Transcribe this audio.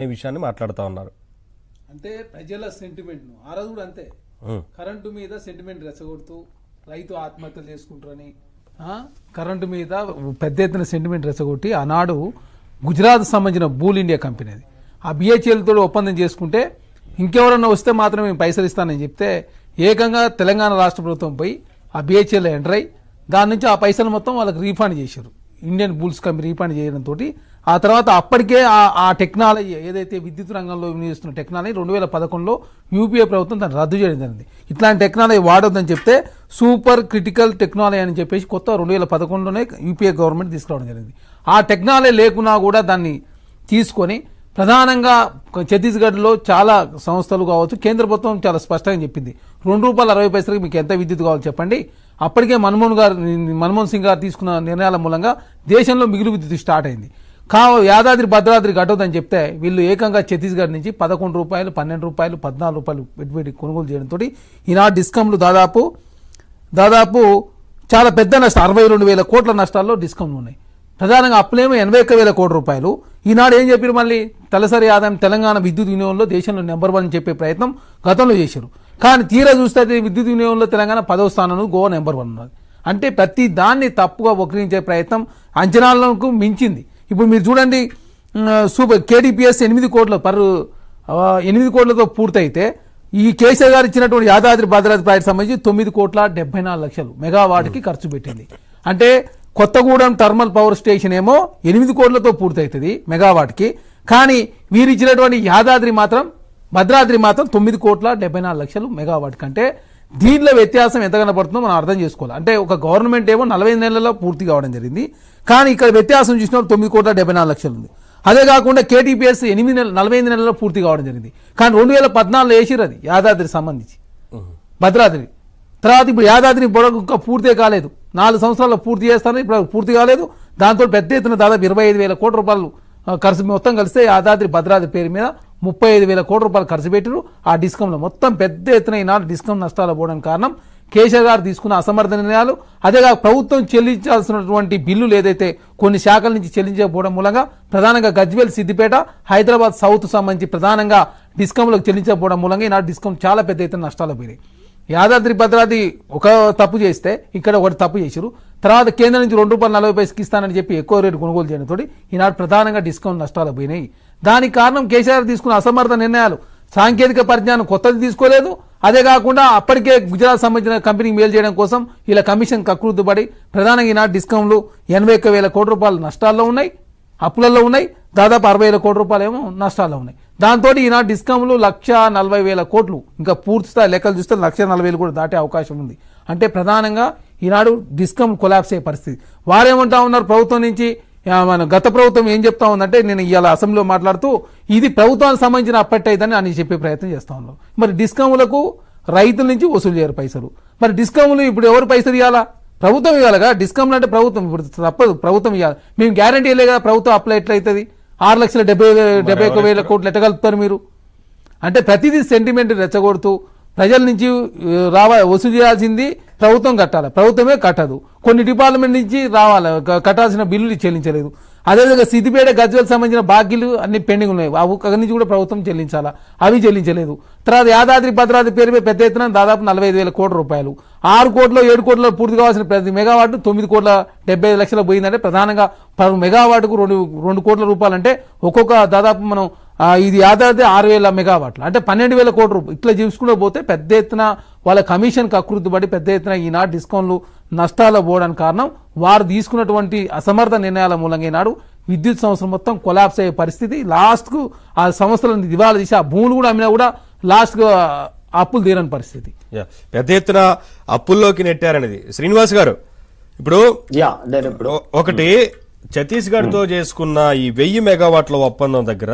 ఈ విషయాన్ని మాట్లాడుతూ ఉన్నారు. అంటే ప్రజల సెంటిమెంట్ను ఆ రోజు కూడా అంతే కరెంటు మీద సెంటిమెంట్ రెచ్చగొడుతూ రైతు ఆత్మహత్యలు చేసుకుంటారని కరెంటు మీద పెద్ద ఎత్తున సెంటిమెంట్ రెచ్చగొట్టి ఆనాడు గుజరాత్ సంబంధించిన బూల్ ఇండియా కంపెనీ అది ఆ బిహెచ్ఎల్తో ఒప్పందం చేసుకుంటే ఇంకెవరన్నా వస్తే మాత్రమే మేము పైసలు ఇస్తానని చెప్తే ఏకంగా తెలంగాణ రాష్ట్ర ప్రభుత్వం పోయి ఆ బిహెచ్ఎల్ ఎంటర్ అయ్యి దాని నుంచి ఆ పైసలు మొత్తం వాళ్ళకి రీఫండ్ చేశారు. ఇండియన్ బుల్స్ కంపెనీ రీఫండ్ చేయడంతో ఆ తర్వాత అప్పటికే ఆ టెక్నాలజీ ఏదైతే విద్యుత్ రంగంలో వినియోగిస్తున్న టెక్నాలజీ 2011లో యూపీఏ ప్రభుత్వం దాన్ని రద్దు చేయడం జరిగింది. ఇట్లాంటి టెక్నాలజీ వాడొద్దని చెప్తే సూపర్ క్రిటికల్ టెక్నాలజీ అని చెప్పేసి కొత్త 2011లోనే యూపీఏ గవర్నమెంట్ తీసుకురావడం జరిగింది. ఆ టెక్నాలజీ లేకున్నా కూడా దాన్ని తీసుకొని ప్రధానంగా ఛత్తీస్గఢ్లో చాలా సంస్థలు కావచ్చు కేంద్ర ప్రభుత్వం చాలా స్పష్టంగా చెప్పింది ₹2.60 మీకు ఎంత విద్యుత్ కావాలో చెప్పండి. అప్పటికే మన్మోహన్ సింగ్ గారు తీసుకున్న నిర్ణయాల మూలంగా దేశంలో మిగులు విద్యుత్ స్టార్ట్ అయింది. యాదాద్రి భద్రాద్రి కట్టొద్దని చెప్తే వీళ్ళు ఏకంగా ఛత్తీస్గఢ్ నుంచి ₹11, ₹12, ₹14 పెట్టుబడి కొనుగోలు చేయడంతో ఈనాడు డిస్కంలు దాదాపు చాలా పెద్ద నష్టం 62,000 కోట్ల నష్టాల్లో డిస్కంలు ఉన్నాయి. ప్రధానంగా అప్పులేమో 81,000 కోట్ల రూపాయలు. ఈనాడు ఏం చెప్పారు మళ్ళీ తలసరి ఆదాయం తెలంగాణ విద్యుత్ వినియోగంలో దేశంలో నెంబర్ 1 చెప్పే ప్రయత్నం గతంలో చేశారు. కానీ తీరా చూస్తే విద్యుత్ వినియోగంలో తెలంగాణ 10వ స్థానంలో గోవా నెంబర్ 1 ఉన్నది. అంటే ప్రతి దాన్ని తప్పుగా వక్రించే ప్రయత్నం అంచనాలకు మించింది. ఇప్పుడు మీరు చూడండి సూపర్ కేడీపీఎస్ 8 కోట్లతో పూర్తయితే ఈ కేసీఆర్ గారు ఇచ్చినటువంటి యాదాద్రి భద్రాద్రి ప్రాజెక్టు సంబంధించి 9,74,00,000 మెగావాట్కి ఖర్చు పెట్టింది. అంటే కొత్తగూడెం థర్మల్ పవర్ స్టేషన్ ఏమో 8 కోట్లతో పూర్తవుతుంది మెగావాట్కి. కానీ వీరు ఇచ్చినటువంటి భద్రాద్రి మాత్రం 9,74,00,000 మెగావాట్ కంటే దీనిలో వ్యత్యాసం ఎంత కనపడుతుందో మనం అర్థం చేసుకోవాలి. అంటే ఒక గవర్నమెంట్ ఏమో 45 నెలల్లో పూర్తి కావడం జరిగింది. కానీ ఇక్కడ వ్యత్యాసం చూసిన 9,74,00,000 ఉంది. అదే కాకుండా కేటీపీఎస్ 45 నెలల్లో పూర్తి కావడం జరిగింది. కానీ 2014లో వేసిరు అది యాదాద్రి సంబంధించి భద్రాద్రి. తర్వాత ఇప్పుడు యాదాద్రి పొడవు ఇంకా పూర్తే కాలేదు. 4 సంవత్సరాల్లో పూర్తి చేస్తారని ఇప్పుడు పూర్తి కాలేదు. దాంతో పెద్ద ఎత్తున దాదాపు 25,000 కోట్ల రూపాయలు ఖర్చు మొత్తం కలిస్తే యాదాద్రి భద్రాద్రి పేరు మీద 35,000 కోట్ల రూపాయలు ఖర్చు పెట్టారు. ఆ డిస్కంలో మొత్తం పెద్ద ఎత్తున ఈనాడు డిస్కం నష్టాలు పోవడానికి కారణం కేసీఆర్ గారు తీసుకున్న అసమర్థ నిర్ణయాలు. అదేగా ప్రభుత్వం చెల్లించాల్సినటువంటి బిల్లులు ఏదైతే కొన్ని శాఖల నుంచి చెల్లించకపోవడం మూలంగా ప్రధానంగా గజ్వేల్, సిద్దిపేట, హైదరాబాద్ సౌత్ సంబంధించి ప్రధానంగా డిస్కంలకు చెల్లించకపోవడం మూలంగా ఈనాడు డిస్కం చాలా పెద్ద ఎత్తున నష్టాలు పోయినాయి. యాదాద్రి భద్రాద్రి ఒక తప్పు చేస్తే ఇక్కడ ఒకటి తప్పు చేశారు. తర్వాత కేంద్రం నుంచి ₹2.40 ఇస్తానని చెప్పి ఎక్కువ రేటు కొనుగోలు చేయడంతో ఈనాడు ప్రధానంగా డిస్కౌంట్ నష్టాలు పోయినాయి. దానికి కారణం కేసీఆర్ తీసుకున్న అసమర్థ నిర్ణయాలు. సాంకేతిక పరిజ్ఞానం కొత్తది తీసుకోలేదు. అదే కాకుండా అప్పటికే గుజరాత్ సంబంధించిన కంపెనీకి మేలు చేయడం కోసం ఇలా కమిషన్ కక్కుర్తిపడి ప్రధానంగా ఈనాడు డిస్కౌంట్లు 81,000 కోట్ల రూపాయలు నష్టాల్లో ఉన్నాయి, అప్పులలో ఉన్నాయి. దాదాపు 60,000 కోట్ల రూపాయలు ఏమో నష్టాల్లో ఉన్నాయి. దాంతో ఈనాడు డిస్కౌంట్లు 1,40,000 కోట్లు ఇంకా పూర్తి స్థాయి లెక్కలు చూస్తే 1,40,000 కూడా దాటే అవకాశం ఉంది. అంటే ప్రధానంగా ఈనాడు డిస్కౌంట్ కొలాప్స్ అయ్యే పరిస్థితి. వారేమంటా ఉన్నారు ప్రభుత్వం నుంచి మన గత ప్రభుత్వం ఏం చెప్తా ఉందంటే నేను ఇవాళ అసెంబ్లీలో మాట్లాడుతూ ఇది ప్రభుత్వానికి సంబంధించిన అప్పట్టయిదని అని చెప్పే ప్రయత్నం చేస్తా ఉన్నారు. మరి డిస్కౌంట్లకు రైతుల నుంచి వసూలు చేయరు పైసలు. మరి డిస్కౌంట్లు ఇప్పుడు ఎవరు పైసలు ఇవ్వాలా? ప్రభుత్వం ఇవ్వాలిగా. డిస్కౌంట్లు అంటే ప్రభుత్వం ఇప్పుడు తప్పదు, ప్రభుత్వం ఇవ్వాలి. మేము గ్యారంటీ ఇవ్వలే కదా ప్రభుత్వం అప్లై ఎట్లయితుంది? 6,71,000 కోట్లు ఎట్టగలుగుతారు మీరు? అంటే ప్రతిదీ సెంటిమెంట్ రెచ్చగొడుతూ ప్రజల నుంచి వసూలు చేయాల్సింది ప్రభుత్వం కట్టాలి, ప్రభుత్వమే కట్టదు. కొన్ని డిపార్ట్మెంట్ నుంచి రావాలి కట్టాల్సిన బిల్లులు చెల్లించలేదు. అదేవిధంగా సిద్దిపేట, గజ్వేల్ సంబంధించిన బాకీలు అన్ని పెండింగ్ ఉన్నాయి, అక్కడి నుంచి కూడా ప్రభుత్వం చెల్లించాలా, అవి చెల్లించలేదు. తర్వాత యాదాద్రి భద్రాద్రి పేరుపై పెద్ద ఎత్తున దాదాపు 45,000 కోట్ల రూపాయలు, 6 కోట్లు 7 కోట్ల పూర్తి కావాల్సిన ప్రతి మెగావాట్ 9,75,00,000 పోయిందంటే ప్రధానంగా మెగావాట్కు 2 కోట్ల రూపాయలు. అంటే ఒక్కొక్క దాదాపు మనం ఇది యాదాద్రి 6,000 మెగావాట్లు అంటే 12,000 కోట్ల రూపాయలు. ఇట్లా చూసుకుంటూ పోతే పెద్ద ఎత్తున వాళ్ళ కమిషన్ అకృతిపడి పెద్ద ఎత్తున ఈనాడు డిస్కౌంట్లు నష్టాలు పోవడానికి కారణం వారు తీసుకున్నటువంటి అసమర్థ నిర్ణయాల మూలంగా ఈనాడు విద్యుత్ సంస్థలు మొత్తం కొలాప్స్ అయ్యే పరిస్థితి. లాస్ట్కు ఆ సంస్థలను దివాలా తీసి ఆ భూములు కూడా అమ్మినా కూడా లాస్ట్కు అప్పులు తీరని పరిస్థితి. పెద్ద ఎత్తున అప్పుల్లోకి నెట్టారనేది శ్రీనివాస్ గారు. ఇప్పుడు ఒకటి ఛత్తీస్గఢ్ తో చేసుకున్న ఈ 1000 మెగావాట్ల ఒప్పందం దగ్గర